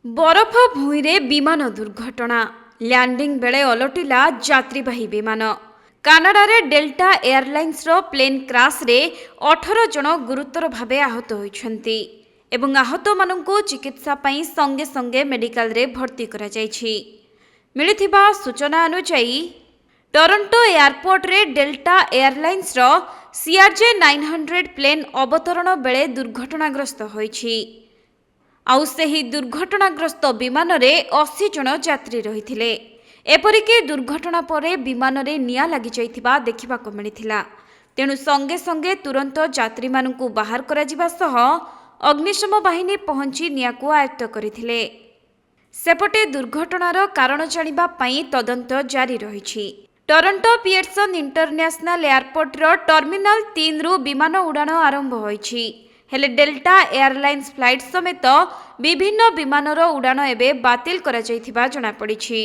बरफ भूईरे विमान दुर्घटना लैंडिंग बेले ओलटिला यात्रीवाही विमान। कानाडारे डेल्टा एयरलाइंस प्लेन क्राश रे 18 जन गुरुतर भावे आहत होइछन्ति एवं आहत माननकु चिकित्सा पई संगे संगे मेडिकल रे भर्ती करा जायछि। मिलिथिबा सूचना अनुसार टोरंटो एयरपोर्ट रे डेल्टा एयरलाइंस CRJ 900 प्लेन अवतरण बेले दुर्घटनाग्रस्त होइछि। आउ सेही दुर्घटनाग्रस्त विमान रे 80 जन यात्री रहिथिले। एपरिके दुर्घटना परे विमान रे निया लागि जाइथिबा देखिबाको मिलिथिला। तेणु संगे संगे तुरंत यात्री माननकु बाहर करा जिबा सह अग्निशम बाहिनी पहुंची नियाकु आयत्त करिथिले। सेपटे दुर्घटनार कारण जानिबा पई तदंत जारी रहिछि। टोरंटो पियर्सन इंटरनेशनल एयरपोर्ट रो टर्मिनल 3 रु विमान उड़ान आरंभ होइछि। हेले डेल्टा एयरलाइंस फ्लाइट समेत विभिन्न विमानर उड़ान एबे बातिल करा जाइथिबा जଣା पड़िछि।